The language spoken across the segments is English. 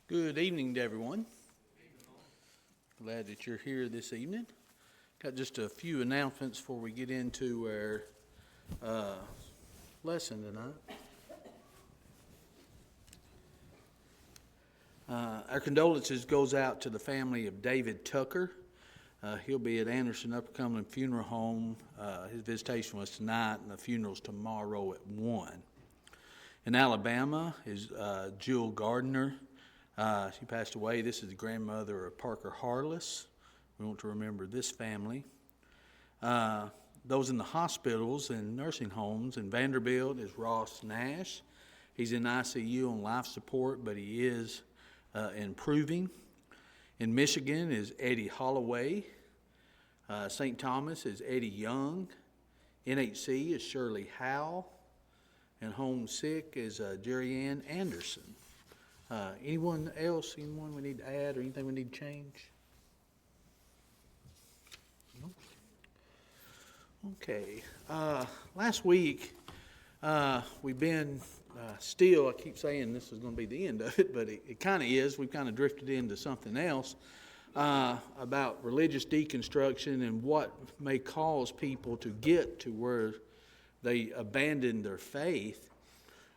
Good evening to everyone. Glad that you're here this evening. Got just a few announcements before we get into our lesson tonight. Our condolences goes out to the family of David Tucker. He'll be at Anderson Upper Cumberland Funeral Home. His visitation was tonight, and the funeral's tomorrow at 1. In Alabama is Jewel Gardner. She passed away. This is the grandmother of Parker Harless. We want to remember this family. Those in the hospitals and nursing homes in Vanderbilt is Ross Nash. He's in ICU on life support, but he is improving. In Michigan is Eddie Holloway. St. Thomas is Eddie Young. NHC is Shirley Howell. And home sick is Jerry Ann Anderson. Anyone else, anyone we need to add or anything we need to change? No? Okay. Last week, we've been still, I keep saying this is going to be the end of it, but it kind of is. We've kind of drifted into something else about religious deconstruction and what may cause people to get to where they abandon their faith.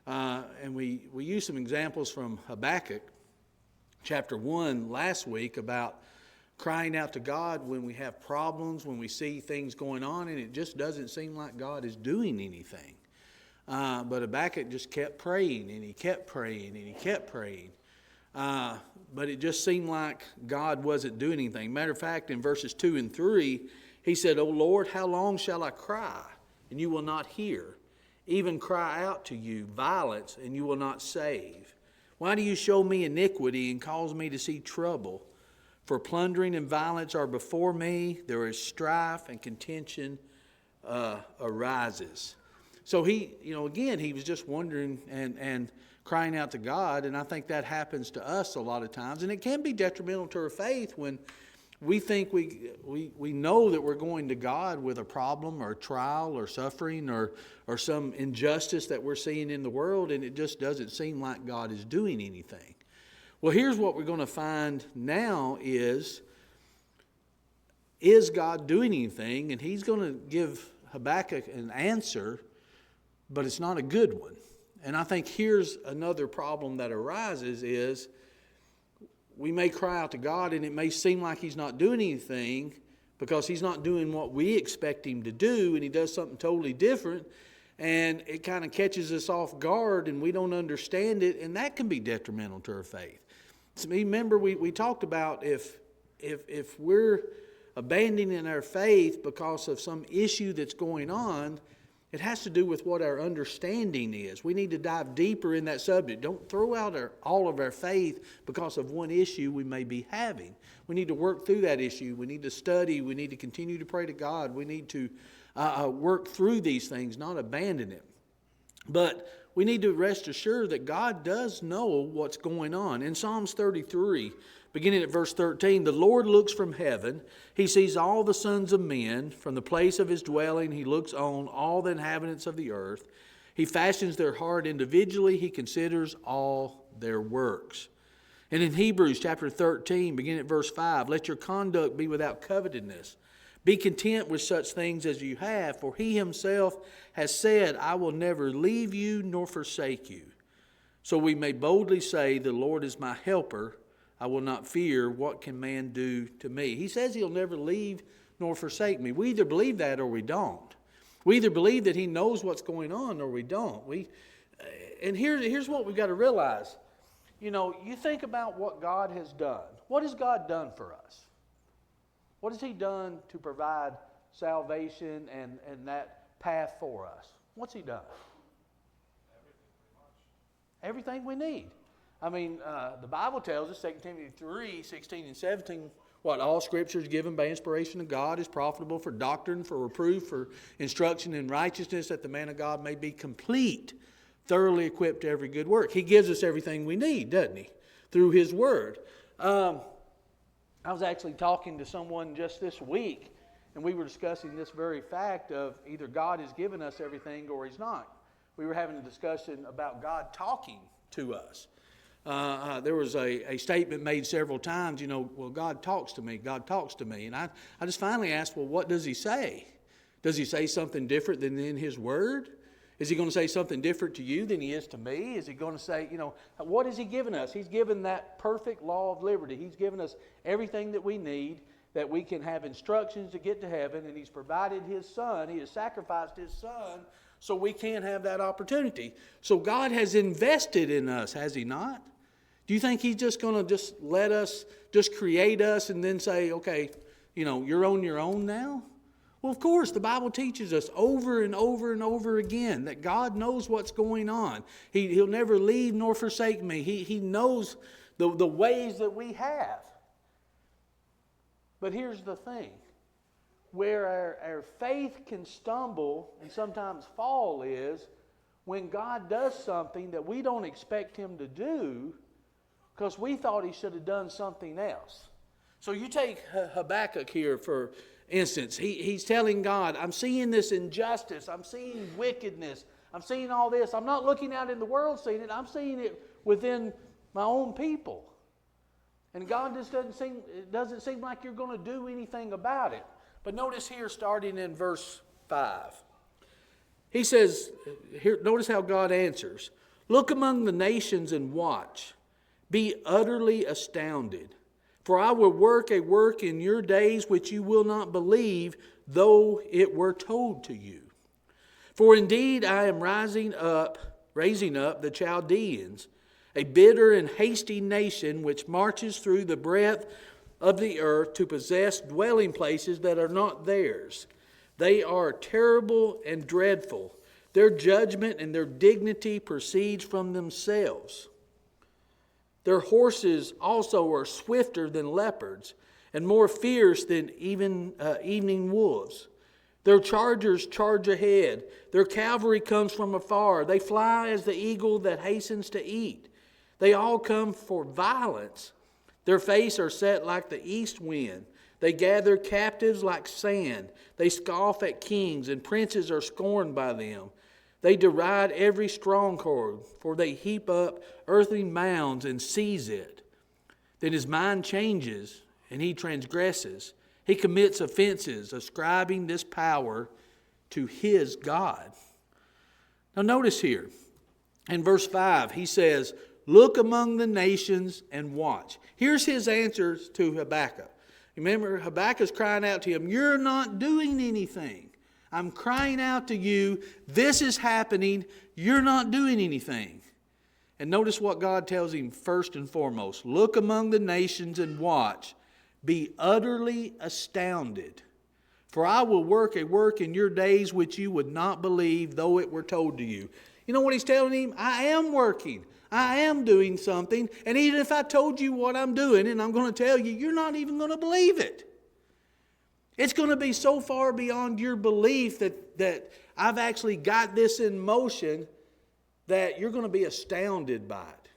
And we used some examples from Habakkuk chapter 1 last week about crying out to God when we have problems, when we see things going on, and it just doesn't seem like God is doing anything. But Habakkuk just kept praying, and he kept praying, and he kept praying. But it just seemed like God wasn't doing anything. Matter of fact, in verses 2 and 3, he said, "O Lord, how long shall I cry, and you will not hear? Even cry out to you violence, and you will not save. Why do you show me iniquity and cause me to see trouble? For plundering and violence are before me. There is strife and contention arises." So he was just wondering and crying out to God, and I think that happens to us a lot of times. And it can be detrimental to our faith when we think we know that we're going to God with a problem or a trial or suffering or some injustice that we're seeing in the world, and it just doesn't seem like God is doing anything. Well, here's what we're going to find now is God doing anything? And he's going to give Habakkuk an answer, but it's not a good one. And I think here's another problem that arises is we may cry out to God, and it may seem like he's not doing anything because he's not doing what we expect him to do, and he does something totally different, and it kind of catches us off guard, and we don't understand it, and that can be detrimental to our faith. So remember, we talked about if we're abandoning our faith because of some issue that's going on, it has to do with what our understanding is. We need to dive deeper in that subject. Don't throw out all of our faith because of one issue we may be having. We need to work through that issue. We need to study. We need to continue to pray to God. We need to work through these things, not abandon it. But we need to rest assured that God does know what's going on. In Psalms 33, beginning at verse 13, "The Lord looks from heaven. He sees all the sons of men. From the place of his dwelling, he looks on all the inhabitants of the earth. He fashions their heart individually. He considers all their works." And in Hebrews chapter 13, beginning at verse 5, "Let your conduct be without covetousness. Be content with such things as you have, for he himself has said, I will never leave you nor forsake you. So we may boldly say, the Lord is my helper. I will not fear. What can man do to me?" He says he'll never leave nor forsake me. We either believe that or we don't. We either believe that he knows what's going on or we don't. And here's what we've got to realize. You think about what God has done. What has God done for us? What has he done to provide salvation and that path for us? What's he done? Everything we need. I mean, the Bible tells us, 2 Timothy 3, 16 and 17, what all Scripture is given by inspiration of God is profitable for doctrine, for reproof, for instruction in righteousness, that the man of God may be complete, thoroughly equipped to every good work. He gives us everything we need, doesn't he? Through his word. I was actually talking to someone just this week, and we were discussing this very fact of either God has given us everything or he's not. We were having a discussion about God talking to us. There was a statement made several times, well, God talks to me, God talks to me. And I just finally asked, well, what does he say? Does he say something different than in his word? Is he going to say something different to you than he is to me? Is he going to say, what has he given us? He's given that perfect law of liberty. He's given us everything that we need, that we can have instructions to get to heaven, and he's provided his son. He has sacrificed his son so we can have that opportunity. So God has invested in us, has he not? Do you think he's just going to just let us, just create us and then say, okay, you're on your own now? Well, of course, the Bible teaches us over and over and over again that God knows what's going on. He'll never leave nor forsake me. He knows the ways that we have. But here's the thing. Where our faith can stumble and sometimes fall is when God does something that we don't expect him to do because we thought he should have done something else. So you take Habakkuk here, for instance. He's telling God, I'm seeing this injustice. I'm seeing wickedness. I'm seeing all this. I'm not looking out in the world seeing it. I'm seeing it within my own people. And God just doesn't seem like you're going to do anything about it. But notice here, starting in verse 5. He says, here, notice how God answers. Look among the nations and watch. Be utterly astounded. For I will work a work in your days which you will not believe, though it were told to you. For indeed I am raising up the Chaldeans, a bitter and hasty nation which marches through the breadth of the earth to possess dwelling places that are not theirs. They are terrible and dreadful. Their judgment and their dignity proceeds from themselves. Their horses also are swifter than leopards and more fierce than even evening wolves. Their chargers charge ahead. Their cavalry comes from afar. They fly as the eagle that hastens to eat. They all come for violence. Their face are set like the east wind. They gather captives like sand. They scoff at kings, and princes are scorned by them. They deride every stronghold, for they heap up earthy mounds and seize it. Then his mind changes, and he transgresses. He commits offenses, ascribing this power to his God. Now notice here, in verse 5, he says, look among the nations and watch. Here's his answers to Habakkuk. Remember, Habakkuk's crying out to him, you're not doing anything. I'm crying out to you. This is happening. You're not doing anything. And notice what God tells him first and foremost. Look among the nations and watch. Be utterly astounded. For I will work a work in your days which you would not believe, though it were told to you. You know what he's telling him? I am working. I am doing something. And even if I told you what I'm doing, and I'm going to tell you, you're not even going to believe it. It's going to be so far beyond your belief that I've actually got this in motion that you're going to be astounded by it.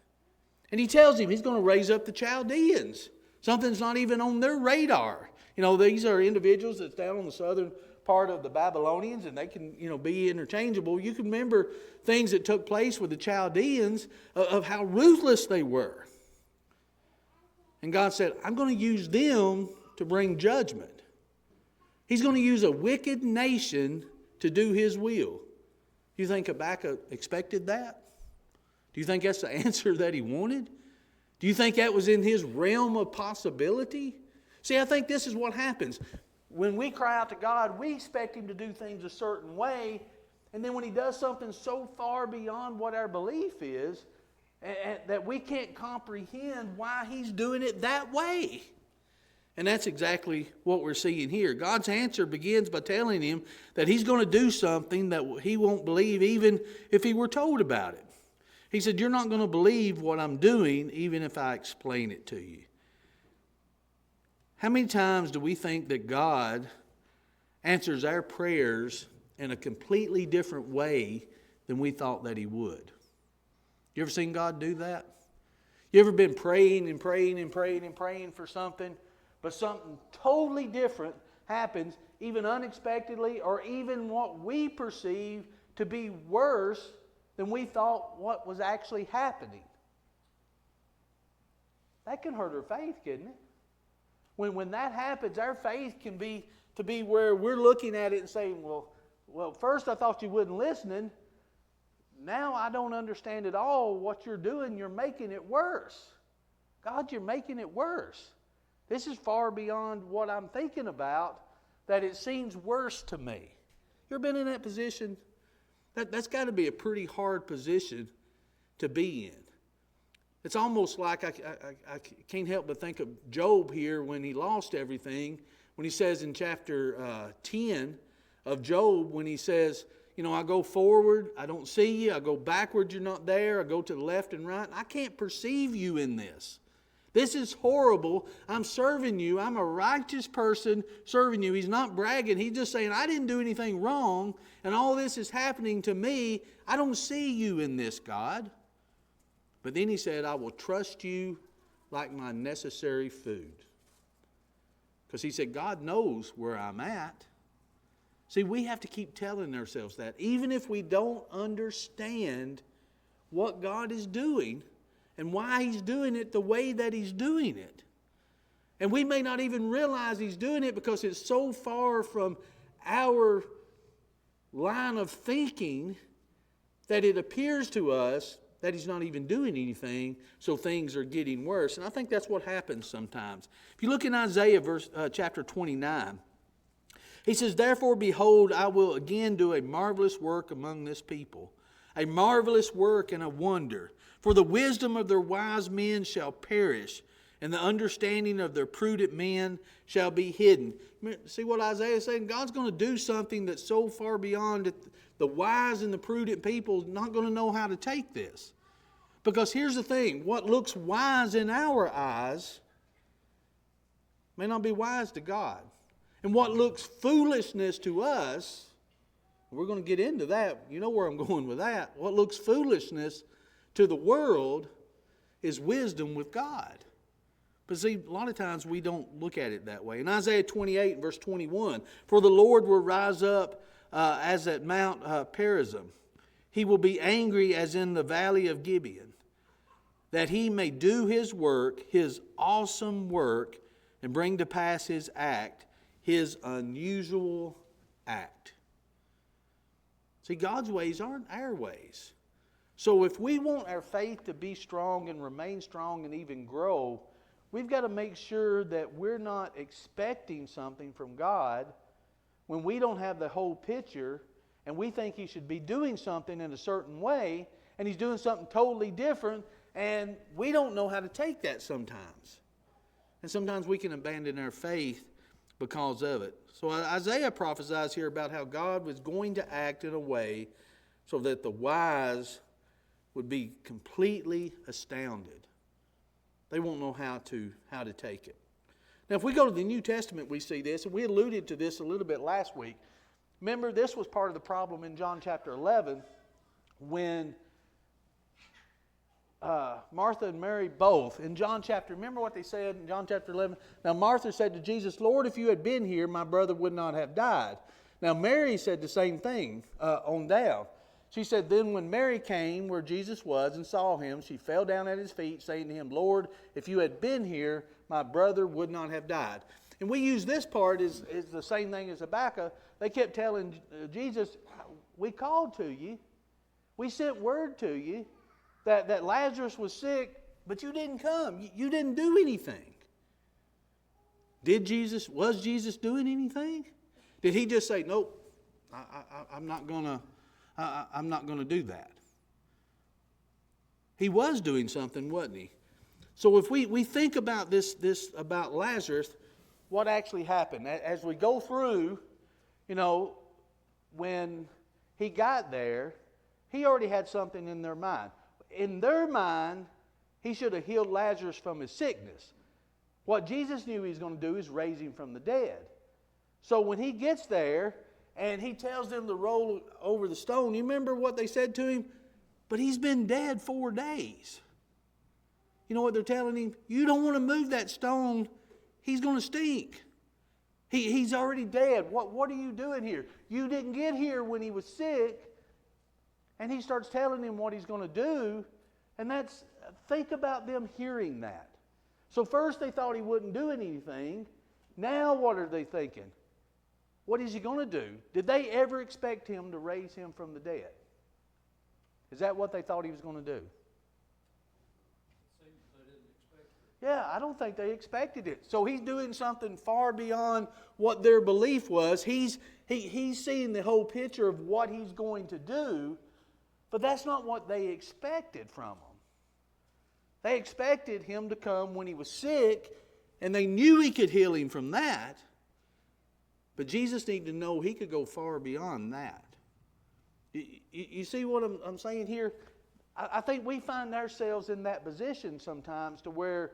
And he tells him he's going to raise up the Chaldeans. Something's not even on their radar. These are individuals that's down on the southern part of the Babylonians, and they can, be interchangeable. You can remember things that took place with the Chaldeans of how ruthless they were. And God said, I'm going to use them to bring judgment. He's going to use a wicked nation to do his will. Do you think Habakkuk expected that? Do you think that's the answer that he wanted? Do you think that was in his realm of possibility? See, I think this is what happens. When we cry out to God, we expect him to do things a certain way. And then when he does something so far beyond what our belief is, that we can't comprehend why he's doing it that way. And that's exactly what we're seeing here. God's answer begins by telling him that he's going to do something that he won't believe even if he were told about it. He said, you're not going to believe what I'm doing even if I explain it to you. How many times do we think that God answers our prayers in a completely different way than we thought that he would? You ever seen God do that? You ever been praying and praying and praying and praying for something, but something totally different happens, even unexpectedly, or even what we perceive to be worse than we thought what was actually happening? that can hurt our faith, couldn't it? When that happens, our faith can be to be where we're looking at it and saying, well, first I thought you wasn't listening. Now I don't understand at all what you're doing. You're making it worse. God, you're making it worse. This is far beyond what I'm thinking about, that it seems worse to me. You ever been in that position? That's got to be a pretty hard position to be in. It's almost like I can't help but think of Job here when he lost everything, when he says in chapter 10 of Job, when he says, I go forward, I don't see you. I go backward, you're not there. I go to the left and right. I can't perceive you in this. This is horrible. I'm serving you. I'm a righteous person serving you. He's not bragging. He's just saying, I didn't do anything wrong, and all this is happening to me. I don't see you in this, God. But then he said, I will trust you like my necessary food. Because he said, God knows where I'm at. See, we have to keep telling ourselves that. Even if we don't understand what God is doing and why He's doing it the way that He's doing it. And we may not even realize He's doing it because it's so far from our line of thinking that it appears to us that He's not even doing anything, so things are getting worse. And I think that's what happens sometimes. If you look in Isaiah chapter 29, he says, therefore, behold, I will again do a marvelous work among this people, a marvelous work and a wonder. For the wisdom of their wise men shall perish, and the understanding of their prudent men shall be hidden. See what Isaiah is saying? God's going to do something that's so far beyond that the wise and the prudent people are not going to know how to take this. Because here's the thing, what looks wise in our eyes may not be wise to God. And what looks foolishness to us, we're going to get into that. You know where I'm going with that. What looks foolishness to the world is wisdom with God. But see, a lot of times we don't look at it that way. In Isaiah 28, verse 21, for the Lord will rise up as at Mount Perazim. He will be angry as in the valley of Gibeon, that He may do His work, His awesome work, and bring to pass His act, His unusual act. See, God's ways aren't our ways. So if we want our faith to be strong and remain strong and even grow, we've got to make sure that we're not expecting something from God when we don't have the whole picture and we think He should be doing something in a certain way and He's doing something totally different, and we don't know how to take that sometimes. And sometimes we can abandon our faith because of it. So Isaiah prophesies here about how God was going to act in a way so that the wise would be completely astounded. They won't know how to take it. Now, if we go to the New Testament, we see this, and we alluded to this a little bit last week. Remember, this was part of the problem in John chapter 11 when Martha and Mary both, in John chapter, remember what they said in John chapter 11? Now, Martha said to Jesus, Lord, if you had been here, my brother would not have died. Now, Mary said the same thing on down. She said, then when Mary came where Jesus was and saw Him, she fell down at His feet, saying to Him, Lord, if you had been here, my brother would not have died. And we use this part as the same thing as Habakkuk. They kept telling Jesus, we called to you. We sent word to you that Lazarus was sick, but you didn't come. You didn't do anything. Was Jesus doing anything? Did He just say, nope, I'm not going to do that? He was doing something, wasn't He? So if we think about this about Lazarus, what actually happened? As we go through, when he got there, he already had something in their mind. In their mind, He should have healed Lazarus from his sickness. What Jesus knew He was going to do is raise him from the dead. So when He gets there and He tells them to roll over the stone, you remember what they said to Him? But he's been dead 4 days. You know what they're telling Him? You don't want to move that stone. He's going to stink. He's already dead. What are you doing here? You didn't get here when he was sick. And He starts telling him what He's going to do. And think about them hearing that. So first they thought he wouldn't do anything. Now what are they thinking? What is he going to do? Did they ever expect him to raise him from the dead? Is that what they thought he was going to do? Yeah, I don't think they expected it. So he's doing something far beyond what their belief was. He's seeing the whole picture of what he's going to do, but that's not what they expected from him. They expected him to come when he was sick, and they knew he could heal him from that. But Jesus needed to know he could go far beyond that. You see what I'm saying here? I think we find ourselves in that position sometimes to where,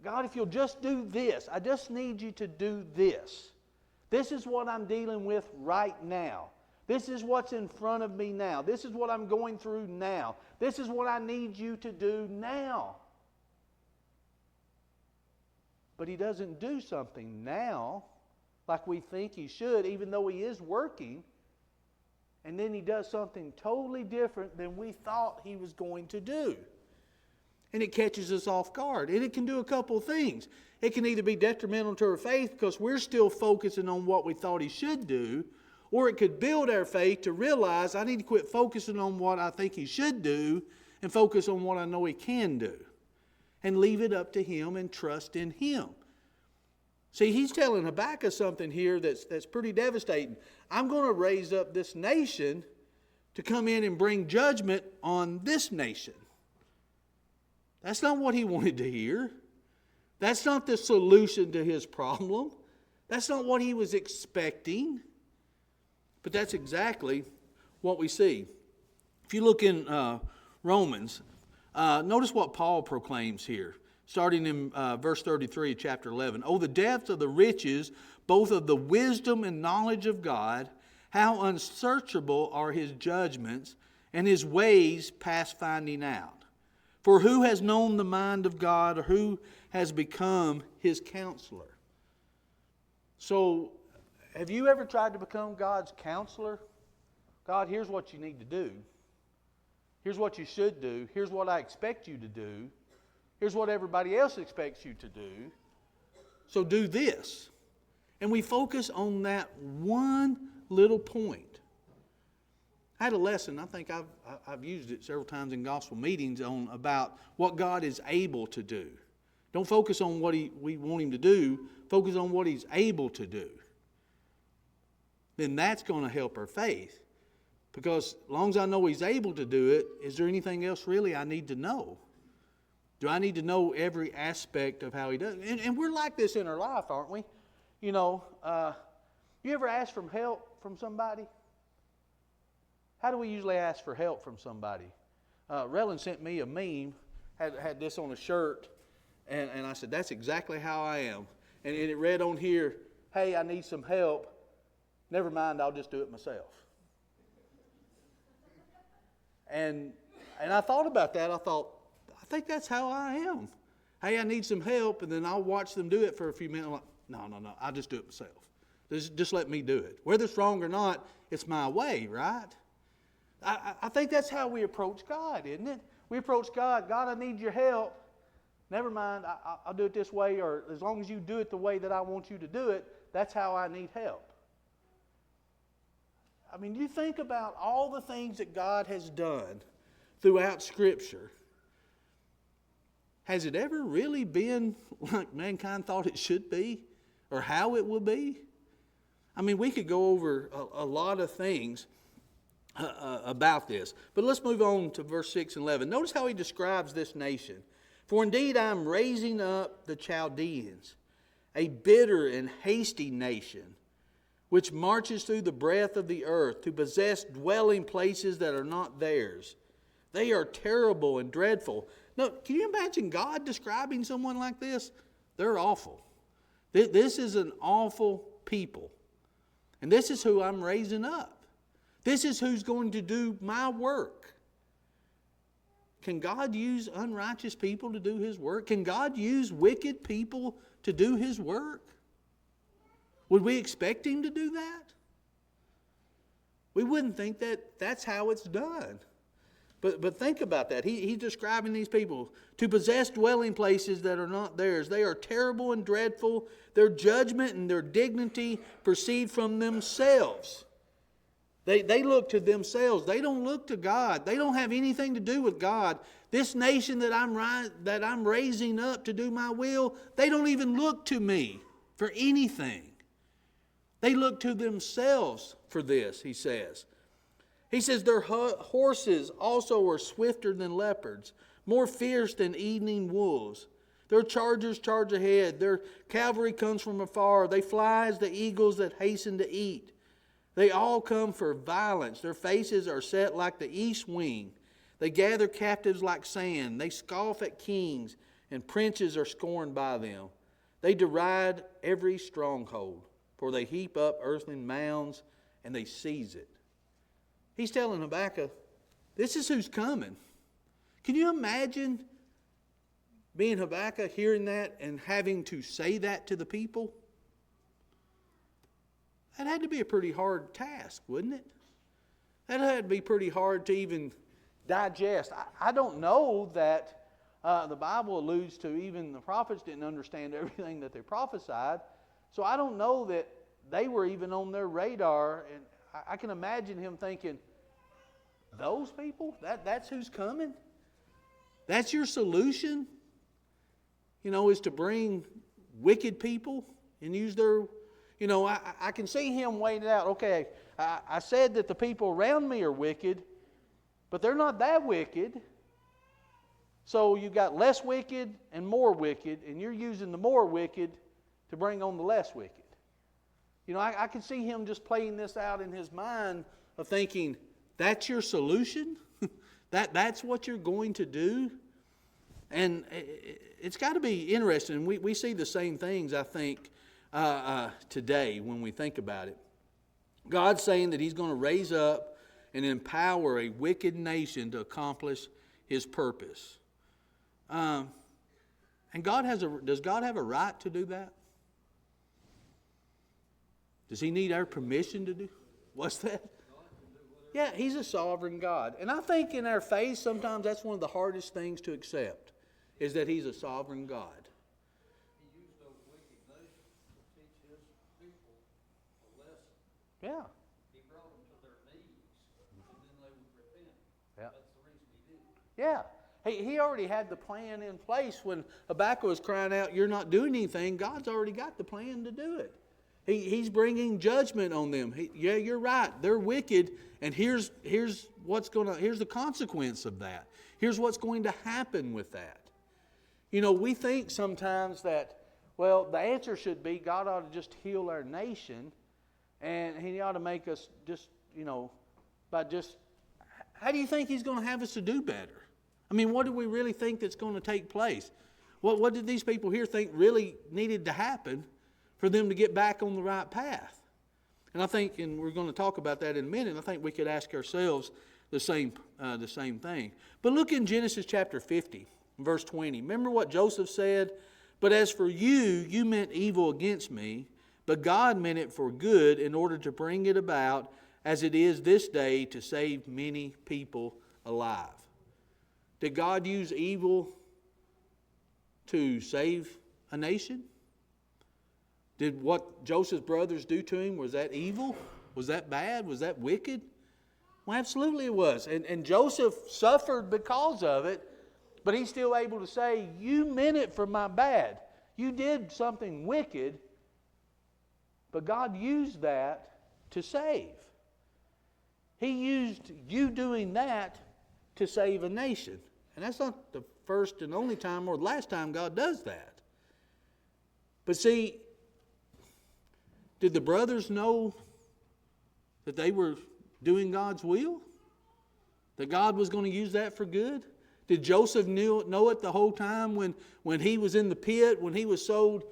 God, if you'll just do this, I just need you to do this. This is what I'm dealing with right now. This is what's in front of me now. This is what I'm going through now. This is what I need you to do now. But he doesn't do something now like we think he should, even though he is working. And then he does something totally different than we thought he was going to do. And it catches us off guard. And it can do a couple of things. It can either be detrimental to our faith because we're still focusing on what we thought he should do, or it could build our faith to realize I need to quit focusing on what I think he should do and focus on what I know he can do. And leave it up to him and trust in him. See, he's telling Habakkuk something here that's pretty devastating. I'm going to raise up this nation to come in and bring judgment on this nation. That's not what he wanted to hear. That's not the solution to his problem. That's not what he was expecting. But that's exactly what we see. If you look in Romans, notice what Paul proclaims here, starting in verse 33 of chapter 11. Oh, the depth of the riches, both of the wisdom and knowledge of God, how unsearchable are his judgments, and his ways past finding out. For who has known the mind of God, or who has become his counselor? So, have you ever tried to become God's counselor? God, here's what you need to do. Here's what you should do. Here's what I expect you to do. Here's what everybody else expects you to do. So do this. And we focus on that one little point. I had a lesson, I think I've used it several times in gospel meetings, on about what God is able to do. Don't focus on what we want him to do. Focus on what he's able to do. Then that's going to help our faith. Because as long as I know he's able to do it, is there anything else really I need to know? Do I need to know every aspect of how he does it? And we're like this in our life, aren't we? You know, you ever ask for help from somebody? How do we usually ask for help from somebody? Rellin sent me a meme, had this on a shirt, and I said, that's exactly how I am. And it read on here, hey, I need some help. Never mind, I'll just do it myself. And I thought about that. I thought, I think that's how I am. Hey, I need some help, and then I'll watch them do it for a few minutes. I'm like, no, I'll just do it myself. Just let me do it. Whether it's wrong or not, it's my way, right? I think that's how we approach God, isn't it? We approach God, God, I need your help. Never mind, I'll do it this way, or as long as you do it the way that I want you to do it, that's how I need help. I mean, you think about all the things that God has done throughout Scripture. Has it ever really been like mankind thought it should be, or how it will be? I mean, we could go over a lot of things about this. But let's move on to verse 6 and 11. Notice how he describes this nation. For indeed I am raising up the Chaldeans, a bitter and hasty nation, which marches through the breadth of the earth to possess dwelling places that are not theirs. They are terrible and dreadful. No, can you imagine God describing someone like this? They're awful. This is an awful people. And this is who I'm raising up. This is who's going to do my work. Can God use unrighteous people to do his work? Can God use wicked people to do his work? Would we expect him to do that? We wouldn't think that that's how it's done. But think about that. He's describing these people to possess dwelling places that are not theirs. They are terrible and dreadful. Their judgment and their dignity proceed from themselves. They look to themselves. They don't look to God. They don't have anything to do with God. This nation that I'm raising up to do my will, they don't even look to me for anything. They look to themselves for this, he says. He says their horses also are swifter than leopards, more fierce than evening wolves. Their chargers charge ahead. Their cavalry comes from afar. They fly as the eagles that hasten to eat. They all come for violence. Their faces are set like the east wing. They gather captives like sand. They scoff at kings, and princes are scorned by them. They deride every stronghold, for they heap up earthen mounds, and they seize it. He's telling Habakkuk, this is who's coming. Can you imagine being Habakkuk, hearing that, and having to say that to the people? That had to be a pretty hard task, wouldn't it? That had to be pretty hard to even digest. I don't know that the Bible alludes to even the prophets didn't understand everything that they prophesied. So I don't know that they were even on their radar. And I can imagine him thinking, those people? That's who's coming? That's your solution? Is to bring wicked people and use their... I can see him weighing it out. Okay, I said that the people around me are wicked, but they're not that wicked. So you've got less wicked and more wicked, and you're using the more wicked to bring on the less wicked. I can see him just playing this out in his mind of thinking, that's your solution? That's what you're going to do? And it's got to be interesting. We see the same things, I think, today when we think about it. God's saying that he's going to raise up and empower a wicked nation to accomplish his purpose. And does God have a right to do that? Does he need our permission to do? What's that? Yeah, he's a sovereign God. And I think in our faith, sometimes that's one of the hardest things to accept, is that he's a sovereign God. He used those wicked nations to teach his people a lesson. Yeah. He brought them to their knees, and then they would repent. Yeah. That's the reason he did it. Yeah. He already had the plan in place when Habakkuk was crying out, you're not doing anything. God's already got the plan to do it. He's bringing judgment on them. Yeah, you're right. They're wicked, and here's the consequence of that. Here's what's going to happen with that. We think sometimes that, well, the answer should be God ought to just heal our nation, and he ought to make us how do you think he's going to have us to do better? I mean, what do we really think that's going to take place? What did these people here think really needed to happen for them to get back on the right path? And I think, and we're going to talk about that in a minute, I think we could ask ourselves the same thing. But look in Genesis chapter 50, verse 20. Remember what Joseph said? But as for you, you meant evil against me, but God meant it for good in order to bring it about as it is this day to save many people alive. Did God use evil to save a nation? Did what Joseph's brothers do to him, was that evil? Was that bad? Was that wicked? Well, absolutely it was. And Joseph suffered because of it, but he's still able to say, you meant it for my bad. You did something wicked, but God used that to save. He used you doing that to save a nation. And that's not the first and only time or the last time God does that. But see, did the brothers know that they were doing God's will? That God was going to use that for good? Did Joseph know it the whole time when he was in the pit, when he was sold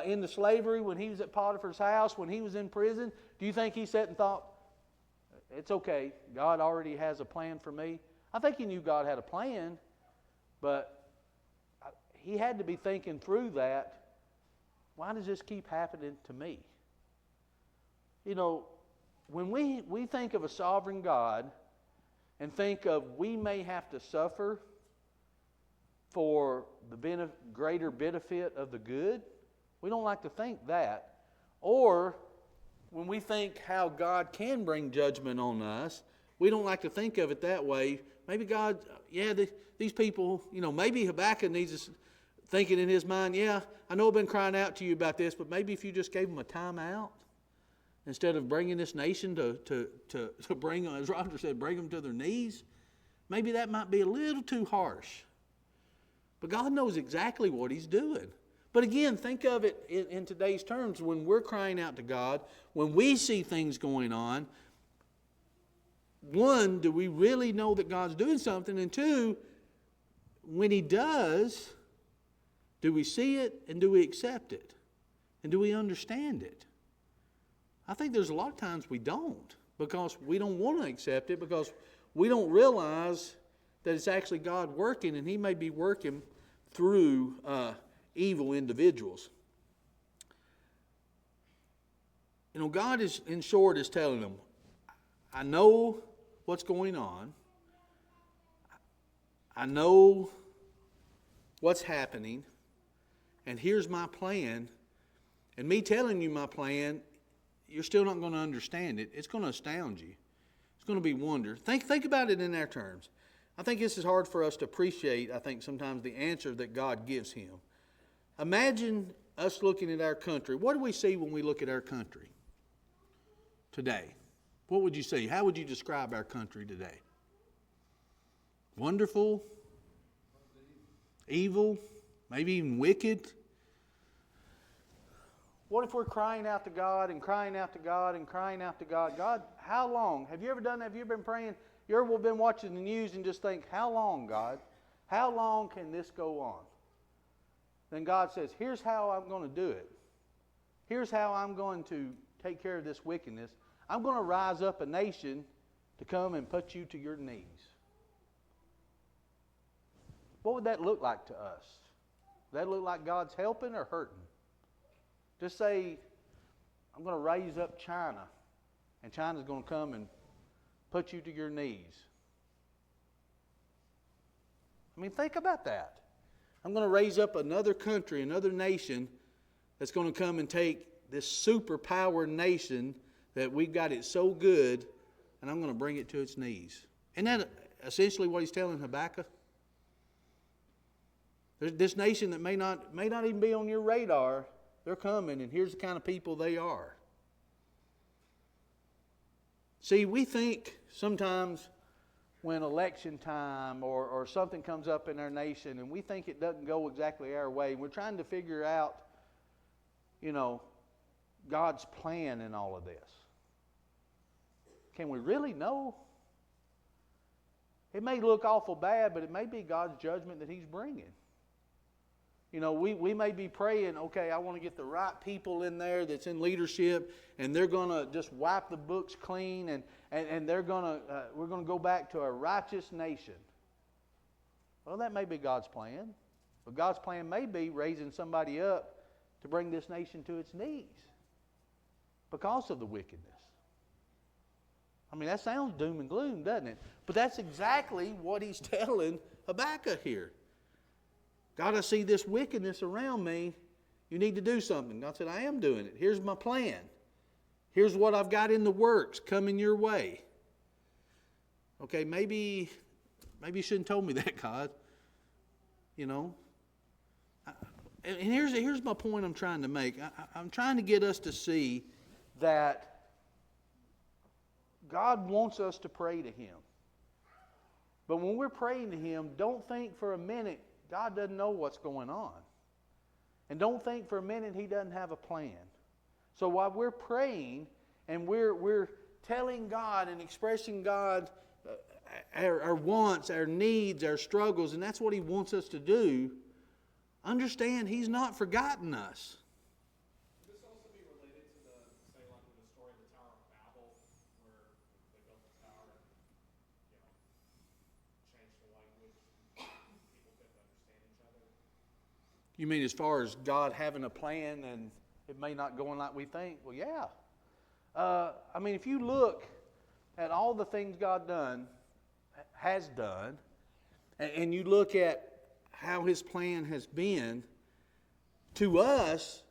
into slavery, when he was at Potiphar's house, when he was in prison? Do you think he sat and thought, it's okay, God already has a plan for me? I think he knew God had a plan, but he had to be thinking through that. Why does this keep happening to me? When we think of a sovereign God, and think of we may have to suffer for the greater benefit of the good. We don't like to think that. Or when we think how God can bring judgment on us, we don't like to think of it that way. Maybe God, these people, maybe Habakkuk needs to thinking in his mind, I know I've been crying out to you about this, but maybe if you just gave them a time out, instead of bringing this nation to bring, as Roger said, bring them to their knees, maybe that might be a little too harsh. But God knows exactly what He's doing. But again, think of it in today's terms. When we're crying out to God, when we see things going on, one, do we really know that God's doing something? And two, when He does, do we see it and do we accept it? And do we understand it? I think there's a lot of times we don't, because we don't want to accept it, because we don't realize that it's actually God working, and He may be working through evil individuals. God is, in short, is telling them, I know what's going on. I know what's happening. And here's my plan. And me telling you my plan, you're still not going to understand it. It's going to astound you. It's going to be wonder. Think about it in our terms. I think this is hard for us to appreciate, sometimes the answer that God gives him. Imagine us looking at our country. What do we see when we look at our country today? What would you say? How would you describe our country today? Wonderful? Evil? Maybe even wicked? What if we're crying out to God and crying out to God and crying out to God? God, how long? Have you ever done that? Have you been praying? You ever been watching the news and just think, how long, God? How long can this go on? Then God says, here's how I'm going to do it. Here's how I'm going to take care of this wickedness. I'm going to rise up a nation to come and put you to your knees. What would that look like to us? Would that look like God's helping or hurting? Just say, I'm going to raise up China, and China's going to come and put you to your knees. Think about that. I'm going to raise up another country, another nation that's going to come and take this superpower nation that we've got it so good, and I'm going to bring it to its knees. Isn't that essentially what he's telling Habakkuk? There's this nation that may not even be on your radar. They're coming, and here's the kind of people they are. See, we think sometimes when election time or something comes up in our nation and we think it doesn't go exactly our way, we're trying to figure out, God's plan in all of this. Can we really know? It may look awful bad, but it may be God's judgment that He's bringing. We may be praying, okay, I want to get the right people in there that's in leadership, and they're going to just wipe the books clean, and we're going to go back to a righteous nation. Well, that may be God's plan. But God's plan may be raising somebody up to bring this nation to its knees because of the wickedness. That sounds doom and gloom, doesn't it? But that's exactly what he's telling Habakkuk here. God, I see this wickedness around me. You need to do something. God said, I am doing it. Here's my plan. Here's what I've got in the works coming your way. Okay, maybe you shouldn't have told me that, God. And here's my point I'm trying to make. I'm trying to get us to see that God wants us to pray to Him. But when we're praying to Him, don't think for a minute God doesn't know what's going on. And don't think for a minute He doesn't have a plan. So while we're praying and we're telling God and expressing God our wants, our needs, our struggles, and that's what He wants us to do, understand He's not forgotten us. Could this also be related to the story of the Tower of Babel, where they built the tower and changed the language, people couldn't understand each other? You mean as far as God having a plan and it may not go on like we think? Well, yeah. If you look at all the things God done, has done, and you look at how His plan has been, to us,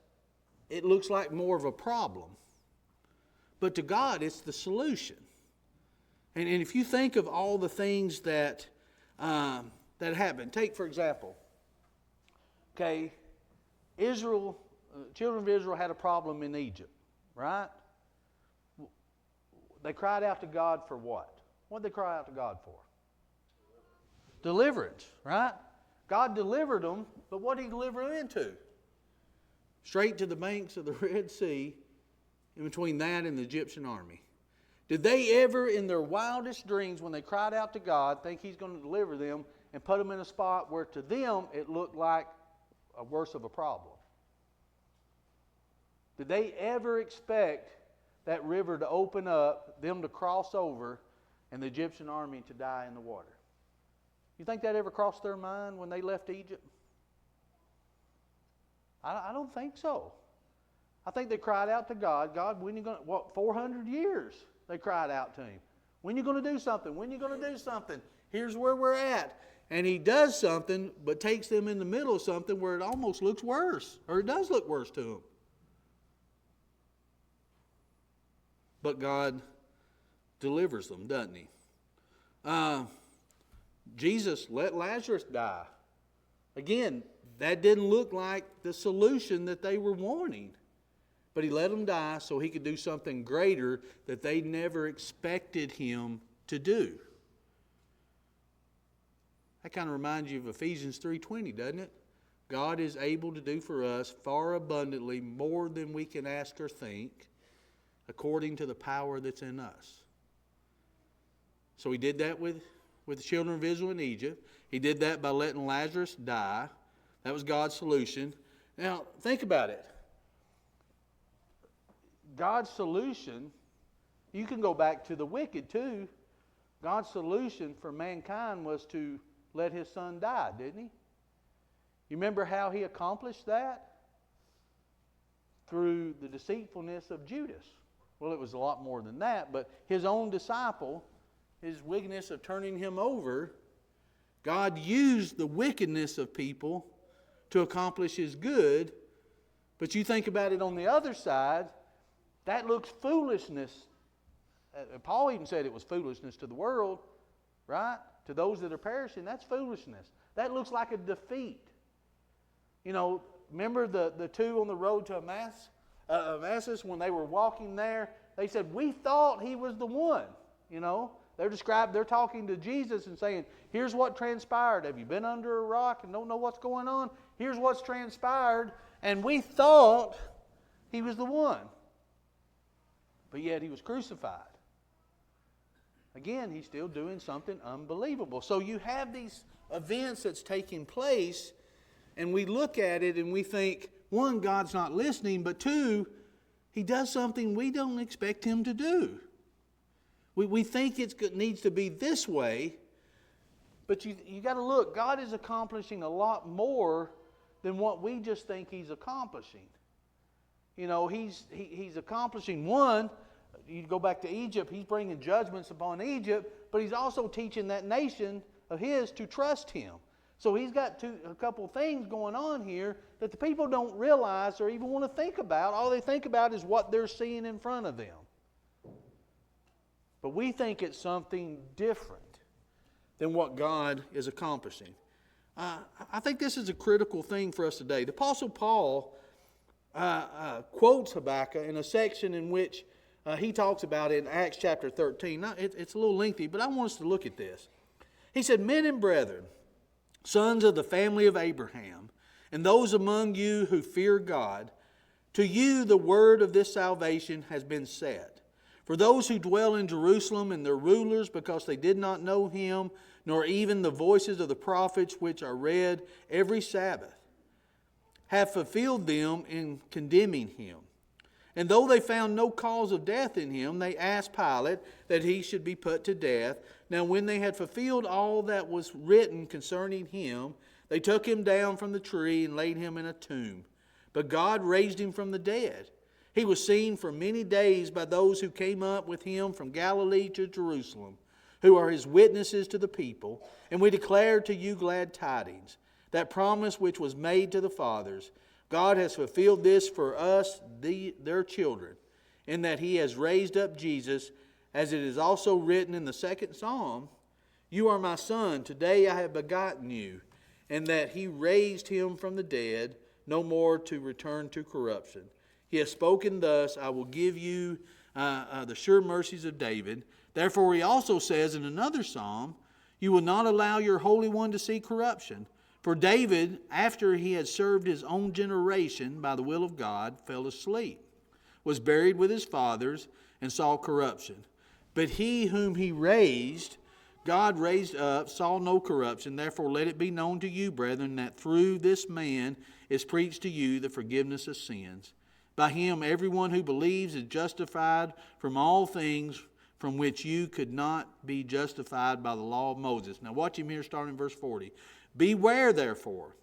it looks like more of a problem. But to God, it's the solution. And if you think of all the things that happen, take for example, okay, Israel, children of Israel had a problem in Egypt, right? They cried out to God for what? What did they cry out to God for? Deliverance, right? God delivered them, but what did He deliver them into? Straight to the banks of the Red Sea, in between that and the Egyptian army. Did they ever, in their wildest dreams, when they cried out to God, think He's going to deliver them and put them in a spot where to them it looked like a worse of a problem? Did they ever expect that river to open up, them to cross over, and the Egyptian army to die in the water? You think that ever crossed their mind when they left Egypt? I don't think so. I think they cried out to God. God, when are you going to, 400 years they cried out to Him. When are you going to do something? When are you going to do something? Here's where we're at. And He does something, but takes them in the middle of something where it almost looks worse, or it does look worse to them. But God delivers them, doesn't He? Jesus let Lazarus die. Again, that didn't look like the solution that they were wanting. But He let them die so He could do something greater that they never expected Him to do. That kind of reminds you of Ephesians 3:20, doesn't it? God is able to do for us far abundantly more than we can ask or think, according to the power that's in us. So He did that with the children of Israel in Egypt. He did that by letting Lazarus die. That was God's solution. Now, think about it. God's solution, you can go back to the wicked too. God's solution for mankind was to let His Son die, didn't He? You remember how He accomplished that? Through the deceitfulness of Judas. Well, it was a lot more than that, but His own disciple, his wickedness of turning him over, God used the wickedness of people to accomplish His good. But you think about it on the other side, that looks foolishness. Paul even said it was foolishness to the world, right? To those that are perishing, that's foolishness. That looks like a defeat. You know, remember the two on the road to Emmaus when they were walking there? They said, we thought He was the one. You know, they're talking to Jesus and saying, here's what transpired. Have you been under a rock and don't know what's going on? Here's what's transpired. And we thought He was the one. But yet He was crucified. Again, He's still doing something unbelievable. So you have these events that's taking place, and we look at it and we think, one, God's not listening, but two, He does something we don't expect Him to do. We think it needs to be this way, but you got to look. God is accomplishing a lot more than what we just think He's accomplishing. You know, He's accomplishing one. You go back to Egypt, He's bringing judgments upon Egypt, but He's also teaching that nation of His to trust Him. So He's got a couple things going on here that the people don't realize or even want to think about. All they think about is what they're seeing in front of them. But we think it's something different than what God is accomplishing. I think this is a critical thing for us today. The Apostle Paul quotes Habakkuk in a section in which he talks about it in Acts chapter 13. Now, it's a little lengthy, but I want us to look at this. He said, men and brethren, sons of the family of Abraham, and those among you who fear God, to you the word of this salvation has been said. For those who dwell in Jerusalem and their rulers, because they did not know Him, nor even the voices of the prophets which are read every Sabbath, have fulfilled them in condemning Him. And though they found no cause of death in Him, they asked Pilate that He should be put to death. Now when they had fulfilled all that was written concerning Him, they took Him down from the tree and laid Him in a tomb. But God raised Him from the dead. He was seen for many days by those who came up with Him from Galilee to Jerusalem, who are his witnesses to the people, and we declare to you glad tidings. That promise which was made to the fathers, God has fulfilled this for us, their children, in that he has raised up Jesus, as it is also written in the second Psalm, you are my son, today I have begotten you, and that he raised him from the dead, no more to return to corruption. He has spoken thus, I will give you the sure mercies of David. Therefore he also says in another psalm, you will not allow your Holy One to see corruption. For David, after he had served his own generation by the will of God, fell asleep, was buried with his fathers, and saw corruption. But he whom he raised, God raised up, saw no corruption. Therefore let it be known to you, brethren, that through this man is preached to you the forgiveness of sins. By him everyone who believes is justified from all things from which you could not be justified by the law of Moses. Now watch him here starting in verse 40. Beware therefore,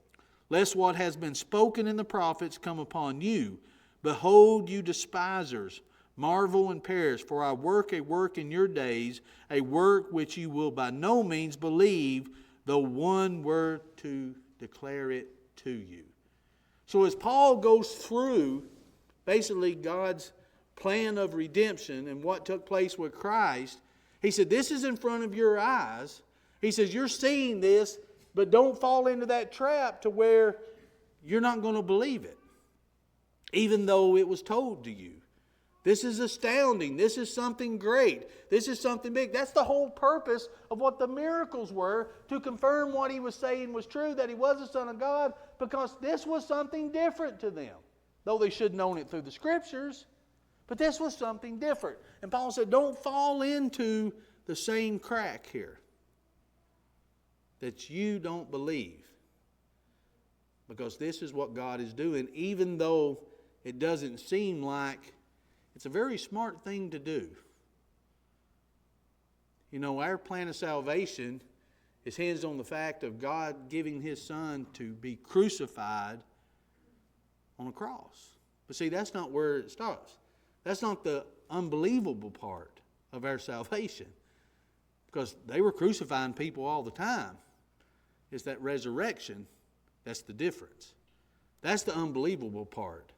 lest what has been spoken in the prophets come upon you. Behold, you despisers, marvel and perish, for I work a work in your days, a work which you will by no means believe, though one were to declare it to you. So as Paul goes through basically God's plan of redemption and what took place with Christ, he said, this is in front of your eyes. He says, you're seeing this, but don't fall into that trap to where you're not going to believe it, even though it was told to you. This is astounding. This is something great. This is something big. That's the whole purpose of what the miracles were, to confirm what he was saying was true, that he was the Son of God, because this was something different to them. Though they should have known it through the Scriptures, but this was something different. And Paul said, don't fall into the same crack here, that you don't believe. Because this is what God is doing, even though it doesn't seem like it's a very smart thing to do. You know, our plan of salvation is hinged on the fact of God giving his Son to be crucified on a cross. But see, that's not where it starts. That's not the unbelievable part of our salvation. Because they were crucifying people all the time. It's that resurrection that's the difference. That's the unbelievable part.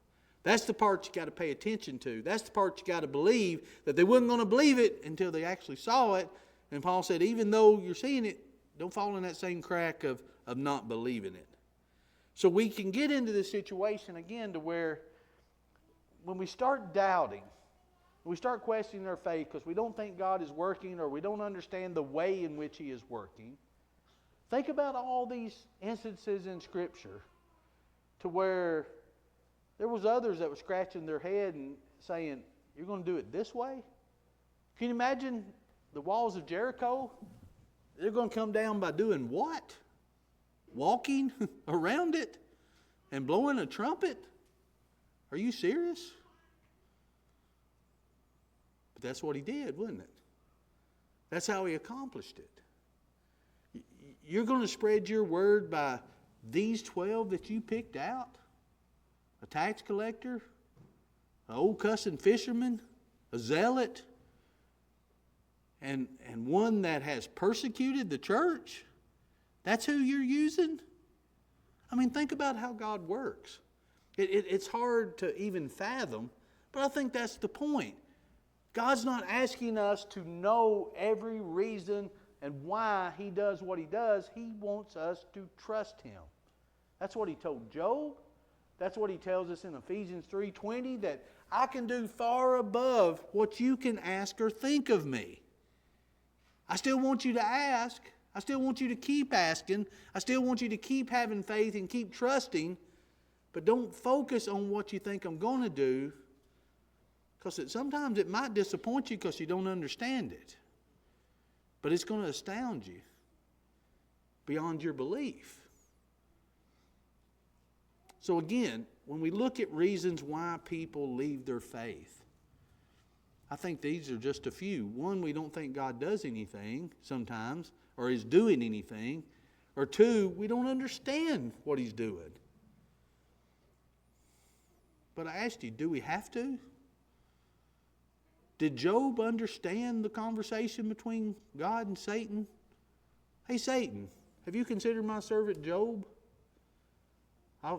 That's the part you got to pay attention to. That's the part you got to believe, that they weren't going to believe it until they actually saw it. And Paul said, even though you're seeing it, don't fall in that same crack of not believing it. So we can get into this situation again to where when we start doubting, we start questioning our faith because we don't think God is working or we don't understand the way in which he is working. Think about all these instances in Scripture to where there was others that were scratching their head and saying, you're going to do it this way? Can you imagine the walls of Jericho? They're going to come down by doing what? Walking around it and blowing a trumpet? Are you serious? But that's what he did, wasn't it? That's how he accomplished it. You're going to spread your word by these 12 that you picked out? A tax collector? An old cussing fisherman? A zealot? And one that has persecuted the church? That's who you're using? I mean, think about how God works. It's hard to even fathom, but I think that's the point. God's not asking us to know every reason and why he does what he does. He wants us to trust him. That's what he told Job. That's what he tells us in Ephesians 3:20, that I can do far above what you can ask or think of me. I still want you to ask. I still want you to keep asking. I still want you to keep having faith and keep trusting. But don't focus on what you think I'm going to do, because sometimes it might disappoint you because you don't understand it. But it's going to astound you beyond your belief. So again, when we look at reasons why people leave their faith, I think these are just a few. One, we don't think God does anything sometimes, or is doing anything. Or two, we don't understand what he's doing. But I asked you, do we have to? Did Job understand the conversation between God and Satan? Hey, Satan, have you considered my servant Job?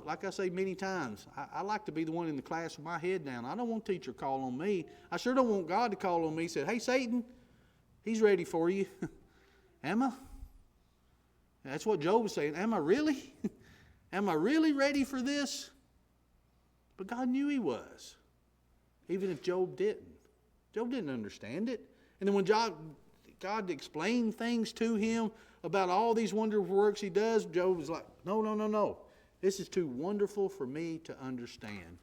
Like I say many times, I like to be the one in the class with my head down. I don't want teacher call on me. I sure don't want God to call on me and say, hey, Satan, he's ready for you. Am I? That's what Job was saying. Am I really? Am I really ready for this? But God knew he was, even if Job didn't. Job didn't understand it. And then when God explained things to him about all these wonderful works he does, Job was like, no. This is too wonderful for me to understand.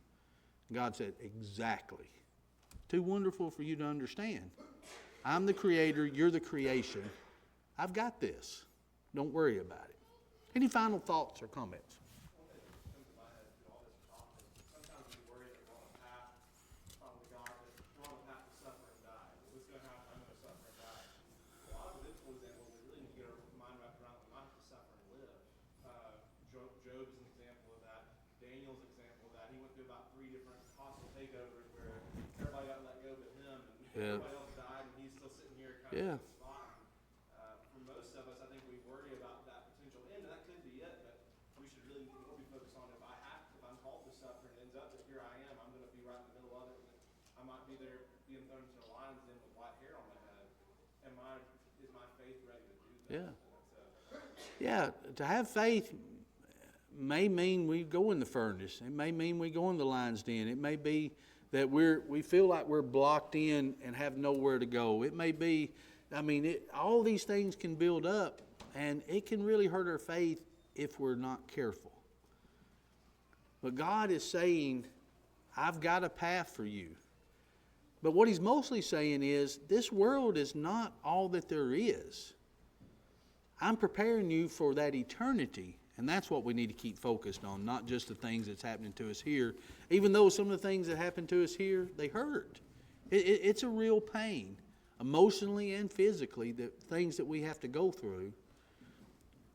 God said, exactly. Too wonderful for you to understand. I'm the creator, you're the creation. I've got this. Don't worry about it. Any final thoughts or comments? Job's an example of that. Daniel's an example of that. He went through about 3 different hostile takeovers where everybody got let go but him, and everybody else died, and he's still sitting here kind of in the spot. For most of us, I think we worry about that potential end, and that could be it, but we should really be focused on if I'm called to suffer and it ends up that here I am, I'm going to be right in the middle of it, and I might be there being thrown into the lion's den with white hair on my head. Is my faith ready to do that? Yeah, to have faith may mean we go in the furnace. It may mean we go in the lion's den. It may be that we feel like we're blocked in and have nowhere to go. It may be, all these things can build up, and it can really hurt our faith if we're not careful. But God is saying, I've got a path for you. But what he's mostly saying is, this world is not all that there is. I'm preparing you for that eternity. And that's what we need to keep focused on, not just the things that's happening to us here. Even though some of the things that happen to us here, they hurt. It's a real pain, emotionally and physically, the things that we have to go through.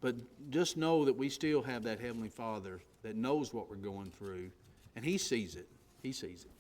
But just know that we still have that Heavenly Father that knows what we're going through, and He sees it. He sees it.